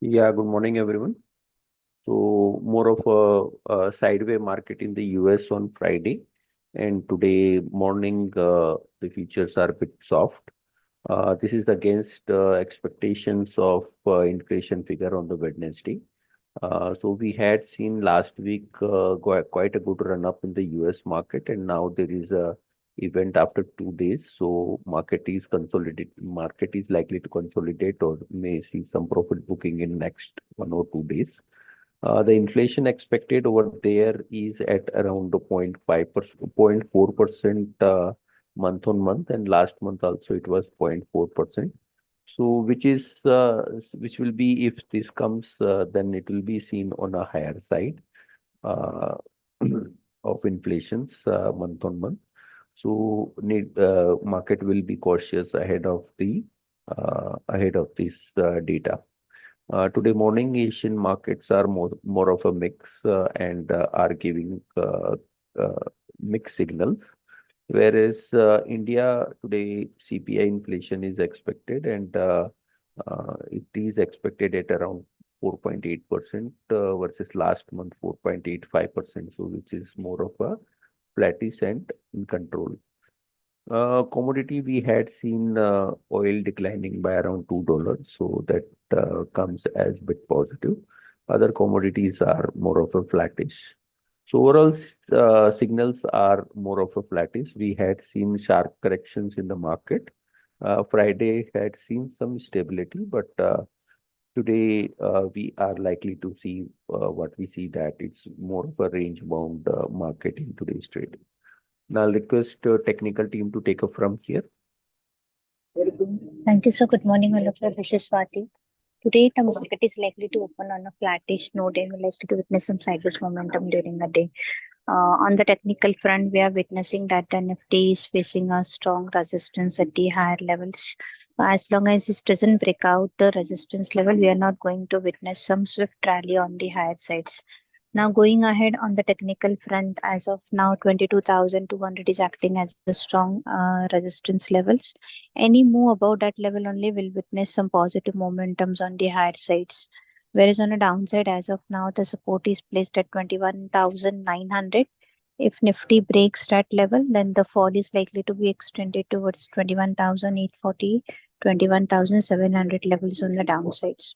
Yeah, good morning, everyone. So, more of a sideway market in the US on Friday, and today morning the futures are a bit soft. This is against expectations of inflation figure on the Wednesday. So we had seen last week quite a good run up in the US market, and now there is a event after 2 days. So market is likely to consolidate or may see some profit booking in next 1 or 2 days. The inflation expected over there is at around 0.5%, 0.4% month on month, and last month also it was 0.4%. So, which will be, if this comes, then it will be seen on a higher side uh, of inflations month on month. So, need market will be cautious ahead of this data. Today morning, Asian markets are more of a mix and are giving uh, mixed signals. Whereas India today CPI inflation is expected, and it is expected at around 4.8% versus last month 4.85%. So which is more of a flattish and in control. Commodity, we had seen oil declining by around $2, so that comes as bit positive. Other commodities are more of a flattish. So overall, signals are more of a flattish. We had seen sharp corrections in the market. Friday had seen some stability, but today we are likely to see what we see, that it's more of a range-bound market in today's trade. Now I'll request technical team to take up from here. Thank you, sir. Good morning, all of you. This is Swati. Today, the market is likely to open on a flattish note and we're likely to witness some sideways momentum during the day. On the technical front, we are witnessing that the Nifty is facing a strong resistance at the higher levels. As long as this doesn't break out the resistance level, we are not going to witness some swift rally on the higher sides. Now, going ahead on the technical front, as of now, 22,200 is acting as a strong resistance levels. Any move above that level only will witness some positive momentums on the higher sides. Whereas on the downside, as of now, the support is placed at 21,900. If Nifty breaks that level, then the fall is likely to be extended towards 21,840, 21,700 levels on the downsides.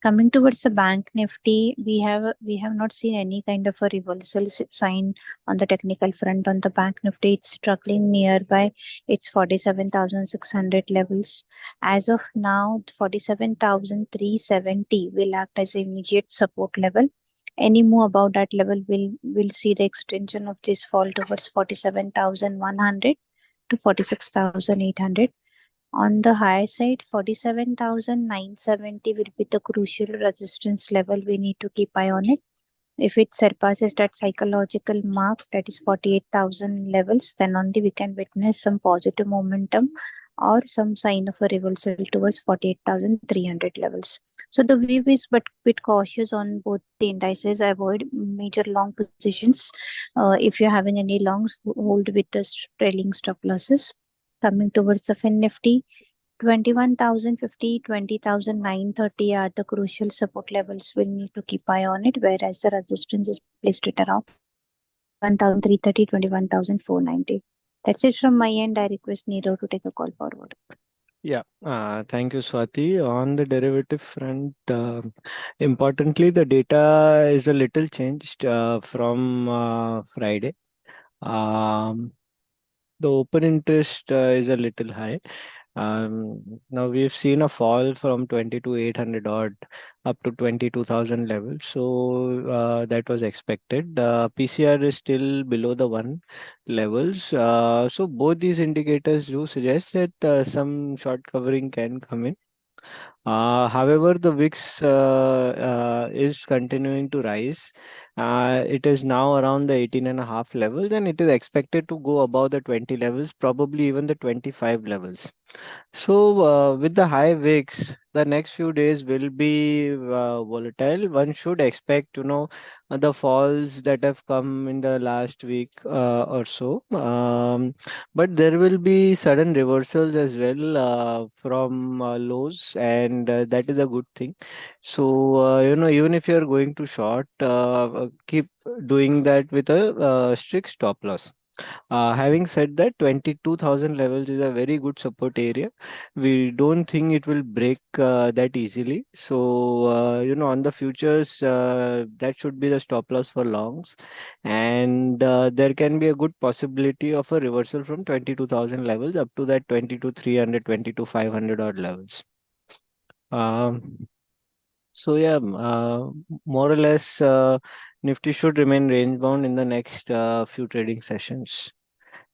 Coming towards the bank Nifty, we have not seen any kind of a reversal sign on the technical front. On the bank Nifty, it's struggling nearby its 47,600 levels. As of now, 47,370 will act as immediate support level. Any move above that level will see the extension of this fall towards 47,100 to 46,800. On the higher side, 47,970 will be the crucial resistance level. We need to keep eye on it. If it surpasses that psychological mark, that is 48,000 levels, then only we can witness some positive momentum or some sign of a reversal towards 48,300 levels. So the view is but bit cautious on both the indices. Avoid major long positions. If you're having any longs, hold with the trailing stop losses. Coming towards the Fin Nifty, 21,050, 20,930 are the crucial support levels. We'll need to keep eye on it, whereas the resistance is placed at around 21,330, 21,490. That's it from my end. I request Niro to take a call forward. Yeah, thank you, Swati. On the derivative front, importantly, the data is a little changed from Friday. The open interest is a little high. Now we've seen a fall from 22,800 odd up to 22,000 levels. So that was expected. PCR is still below the 1 levels. So both these indicators do suggest that some short covering can come in. However, the VIX is continuing to rise. It is now around the 18.5 levels, and it is expected to go above the 20 levels, probably even the 25 levels. So, with the high VIX, the next few days will be volatile. One should expect, the falls that have come in the last week or so. But there will be sudden reversals as well from lows, and and that is a good thing. So, even if you're going to short, keep doing that with a strict stop loss. Having said that, 22,000 levels is a very good support area. We don't think it will break that easily. So, on the futures, that should be the stop loss for longs. And there can be a good possibility of a reversal from 22,000 levels up to that 22,300, 22,500 odd levels. So yeah, more or less, Nifty should remain range bound in the next few trading sessions.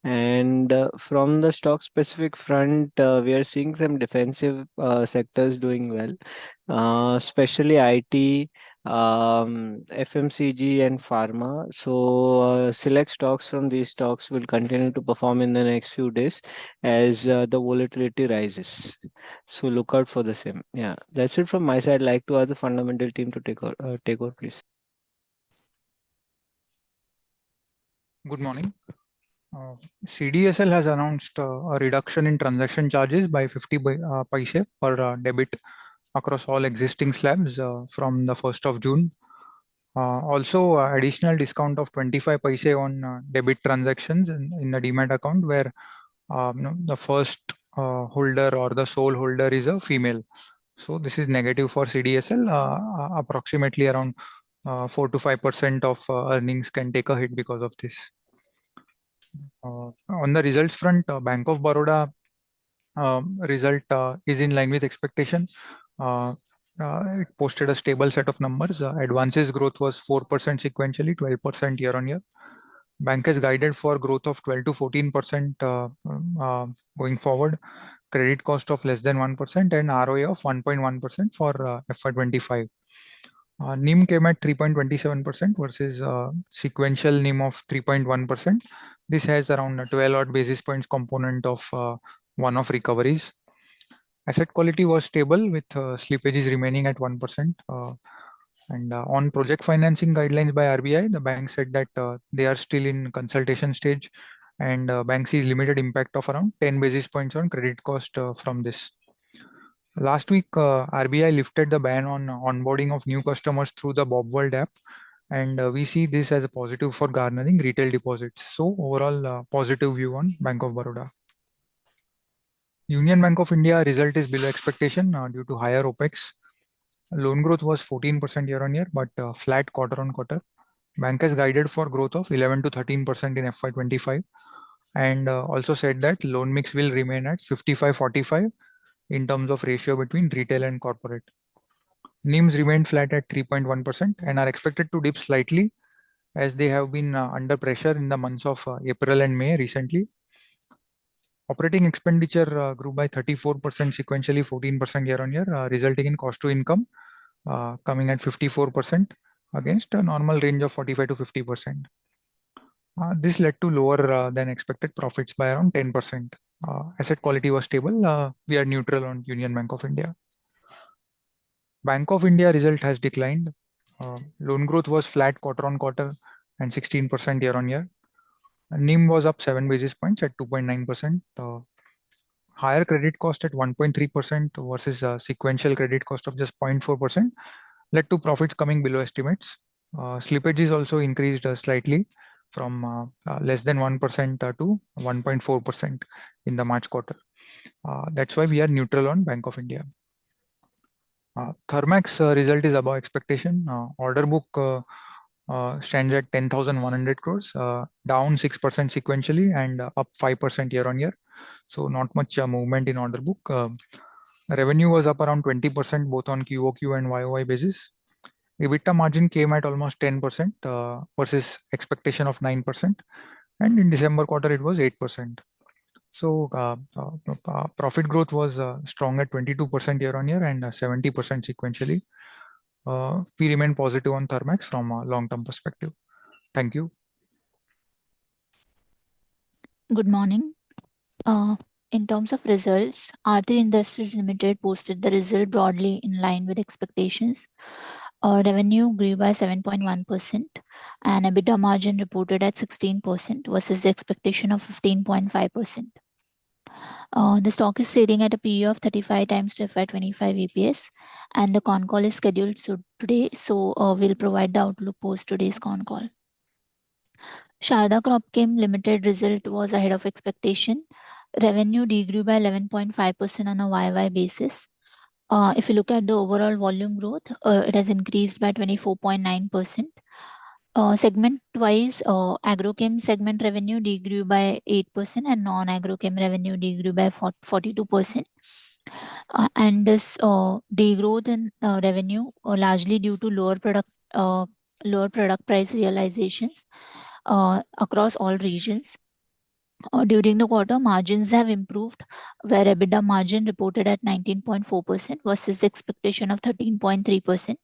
And from the stock specific front, we are seeing some defensive sectors doing well, especially IT, FMCG, and pharma. So, select stocks from these stocks will continue to perform in the next few days as the volatility rises. So, look out for the same. Yeah, that's it from my side. Like to other fundamental team to take over, please. Good morning. CDSL has announced a reduction in transaction charges by 50 paise per debit across all existing slabs from the 1st of June. Also, additional discount of 25 paise on debit transactions in the Demat account where the first holder or the sole holder is a female. So this is negative for CDSL. Approximately around 4 to 5% of earnings can take a hit because of this. On the results front, Bank of Baroda result is in line with expectation. It posted a stable set of numbers. Advances growth was 4% sequentially, 12% year on year. Bank has guided for growth of 12 to 14% going forward. Credit cost of less than 1% and ROA of 1.1% for FY25. NIM came at 3.27% versus sequential NIM of 3.1%. This has around a 12 odd basis points component of one-off recoveries. Asset quality was stable with slippages remaining at 1%. And on project financing guidelines by RBI, the bank said that they are still in consultation stage, and bank sees limited impact of around 10 basis points on credit cost from this. Last week, RBI lifted the ban on onboarding of new customers through the Bob World app, and we see this as a positive for garnering retail deposits. So overall, positive view on Bank of Baroda. Union Bank of India result is below expectation due to higher OPEX. Loan growth was 14% year on year, but flat quarter on quarter. Bank has guided for growth of 11 to 13% in FY25, and also said that loan mix will remain at 55-45 in terms of ratio between retail and corporate. NIMs remained flat at 3.1% and are expected to dip slightly as they have been under pressure in the months of April and May recently. Operating expenditure grew by 34% sequentially, 14% year on year, resulting in cost to income coming at 54% against a normal range of 45 to 50%. This led to lower than expected profits by around 10%. Asset quality was stable. We are neutral on Union Bank of India. Bank of India result has declined. Loan growth was flat quarter on quarter and 16% year on year. NIM was up 7 basis points at 2.9%. Higher credit cost at 1.3% versus sequential credit cost of just 0.4% led to profits coming below estimates. Slippages also increased slightly from less than 1% to 1.4% in the March quarter. That's why we are neutral on Bank of India. Thermax result is above expectation. Order book stands at 10,100 crores, down 6% sequentially and up 5% year on year. So not much movement in order book. Revenue was up around 20% both on QOQ and YOY basis. EBITDA margin came at almost 10% versus expectation of 9%. And in December quarter, it was 8%. So profit growth was strong at 22% year on year and 70% sequentially. We remain positive on Thermax from a long-term perspective. Thank you. Good morning. In terms of results, Aarti Industries Limited posted the result broadly in line with expectations. Revenue grew by 7.1% and EBITDA margin reported at 16% versus the expectation of 15.5%. The stock is trading at a PE of 35 times to FY25 EPS, and the con call is scheduled today. So we'll provide the outlook post today's con call. Sharda Cropchem Limited result was ahead of expectation. Revenue degrew by 11.5% on a YY basis. If you look at the overall volume growth, it has increased by 24.9%. Segment-wise, agrochem segment revenue degrew by 8% and non-agrochem revenue degrew by 42%. And this degrowth in revenue largely due to lower product price realizations across all regions. During the quarter, margins have improved, where EBITDA margin reported at 19.4% versus expectation of 13.3%.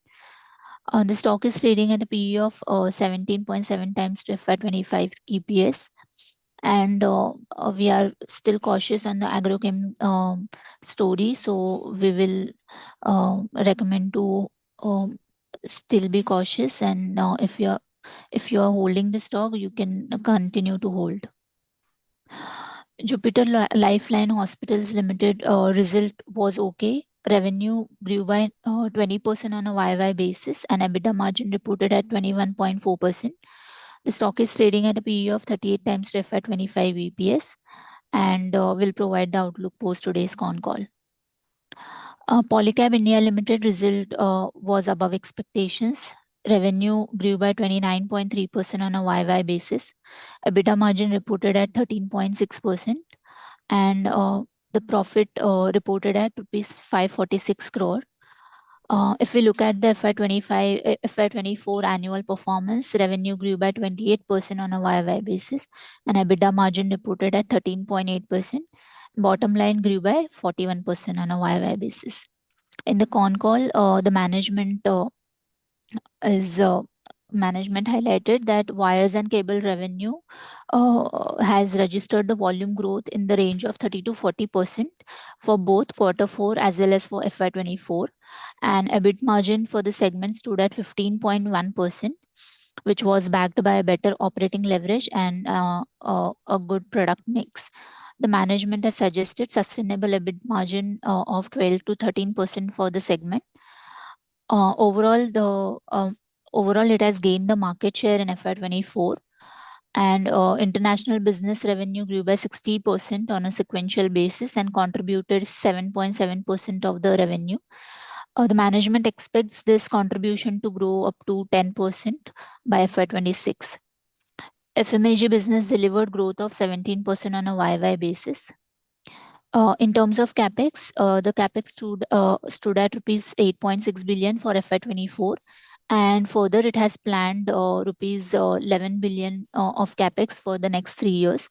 The stock is trading at a PE of 17.7 times to FY25 EPS. And we are still cautious on the agrochem story, so we will recommend to still be cautious. And if you are holding the stock, you can continue to hold. Jupiter Lifeline Hospitals Limited result was okay. Revenue grew by 20% on a YY basis, and EBITDA margin reported at 21.4%. The stock is trading at a PE of 38 times to FY25 EPS, and will provide the outlook post today's con call. Polycab India Limited result was above expectations. Revenue grew by 29.3% on a YY basis. EBITDA margin reported at 13.6%, and the profit reported at rupees 546 crore. If we look at the FY24 annual performance, revenue grew by 28% on a YY basis, and EBITDA margin reported at 13.8%. Bottom line grew by 41% on a YY basis. In the con call, the management highlighted that wires and cable revenue has registered the volume growth in the range of 30 to 40% for both Q4 as well as for FY24, and EBIT margin for the segment stood at 15.1%, which was backed by a better operating leverage and a good product mix. The management has suggested sustainable EBIT margin of 12 to 13% for the segment. Overall, it has gained the market share in FY24, and international business revenue grew by 60% on a sequential basis and contributed 7.7% of the revenue. The management expects this contribution to grow up to 10% by FY26. FMEG business delivered growth of 17% on a YY basis. In terms of capex, the capex stood at rupees 8.6 billion for FY24, and further it has planned rupees 11 billion of capex for the next 3 years.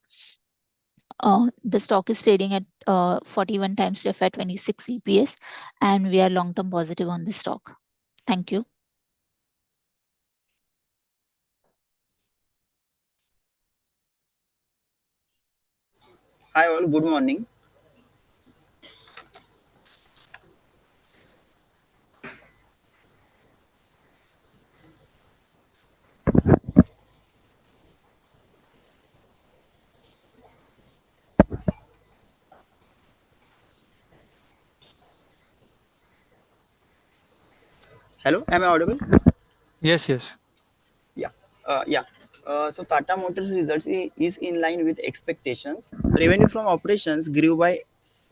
The stock is trading at 41 times to FY26 EPS, and we are long-term positive on this stock. Thank you. Hi all, good morning. Hello, am I audible? Yes, yes. Yeah. So Tata Motors results is in line with expectations. Revenue from operations grew by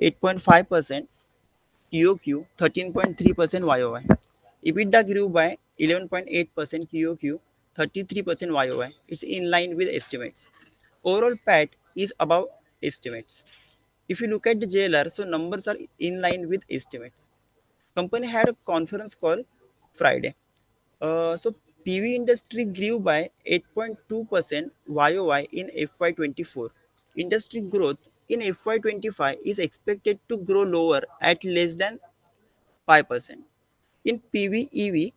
8.5% QOQ, 13.3% YOY. EBITDA grew by 11.8% QOQ, 33% YOY. It's in line with estimates. Overall PAT is above estimates. If you look at the JLR, so numbers are in line with estimates. Company had a conference call Friday. So PV industry grew by 8.2% YOY in FY24. Industry growth in FY25 is expected to grow lower at less than 5%. In PV EV,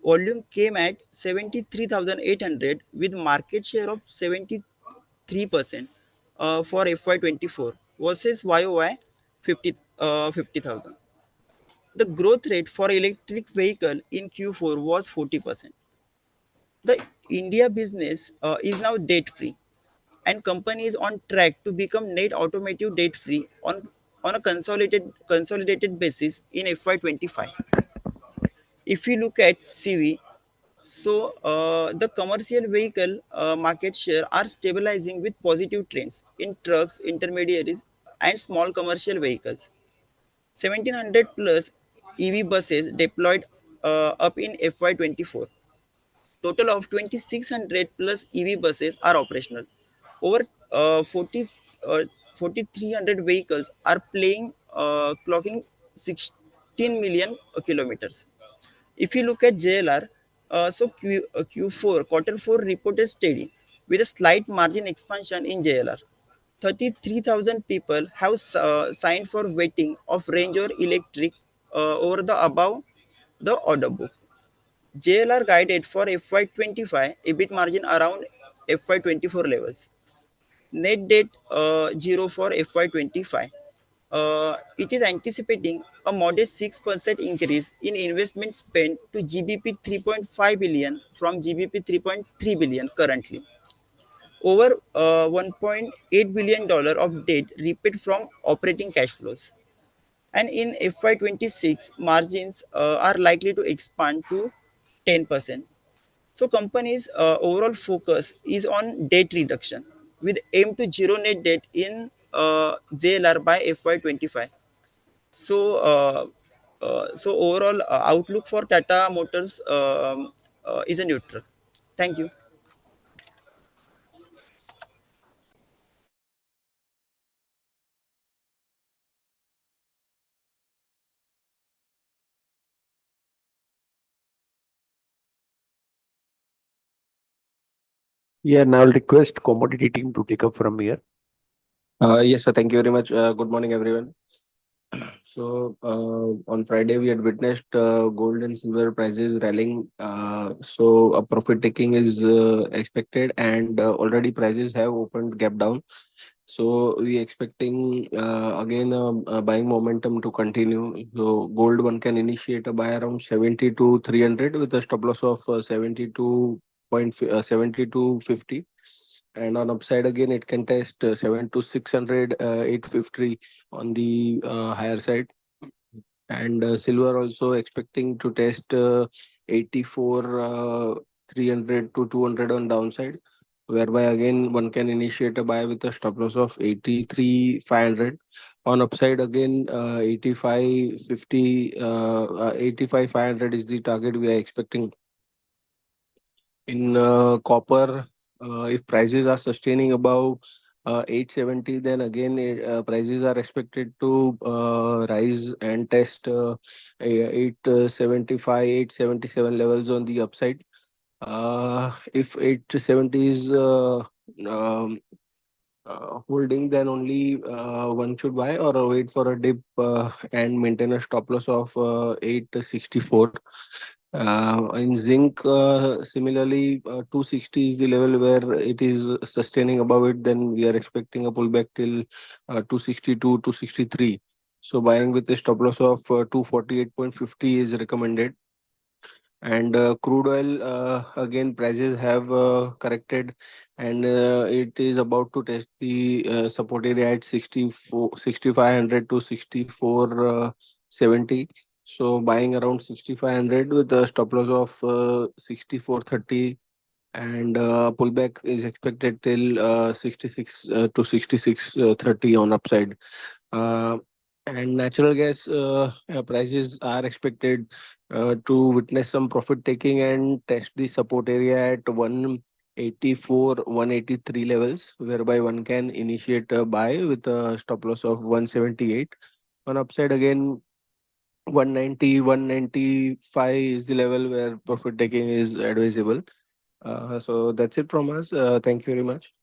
volume came at 73,800 with market share of 73% for FY24 versus YOY 50,000. The growth rate for electric vehicle in Q4 was 40%. The India business is now debt free. and company is on track to become net automotive debt free on a consolidated basis in FY25. If you look at CV, so the commercial vehicle market share are stabilizing with positive trends in trucks, intermediaries, and small commercial vehicles. 1700 plus EV buses deployed up in FY24. Total of 2600 plus EV buses are operational. Over 4300 vehicles are clocking 16 million kilometers. If you look at JLR, Q4, quarter 4 reported steady with a slight margin expansion in JLR. 33,000 people have signed for waiting of Range or Electric over the above the order book. JLR guided for FY25 EBIT margin around FY24 levels. Net debt zero for FY25. It is anticipating a modest 6% increase in investment spent to GBP 3.5 billion from GBP 3.3 billion currently. Over $1.8 billion of debt repaid from operating cash flows. And in FY26, margins are likely to expand to 10%. So companies' overall focus is on debt reduction with aim to zero net debt in JLR by FY25. So, so overall outlook for Tata Motors is a neutral. Thank you. Yeah, now I'll request commodity team to take up from here. Yes, sir. Thank you very much. Good morning, everyone. So on Friday, we had witnessed gold and silver prices rallying. So a profit taking is expected, and already prices have opened gap down. So we expecting again a buying momentum to continue. So gold one can initiate a buy around 70 to 300 with a stop loss of 70 to 50. And on upside again, it can test 7 to 600, 850 on the higher side. And silver also expecting to test 84, 300 to 200 on downside, whereby again one can initiate a buy with a stop loss of 83, 500. On upside again, 85, 50, 85, 500 is the target we are expecting. In copper, if prices are sustaining above 870, then again prices are expected to rise and test 875, 877 levels on the upside. If 870 is holding, then only one should buy or wait for a dip and maintain a stop loss of 864. In zinc, similarly, 260 is the level where it is sustaining above it. Then we are expecting a pullback till 262, 263. So buying with a stop loss of 248.50 is recommended. And crude oil, again, prices have corrected, and it is about to test the support area at 6,500 to 64.70. So buying around 6,500 with a stop loss of 64.30, and pullback is expected till 66 to 66.30 on upside. Uh, and natural gas prices are expected to witness some profit taking and test the support area at 184, 183 levels, whereby one can initiate a buy with a stop loss of 178. On upside again, 190, 195 is the level where profit taking is advisable. So that's it from us. Thank you very much.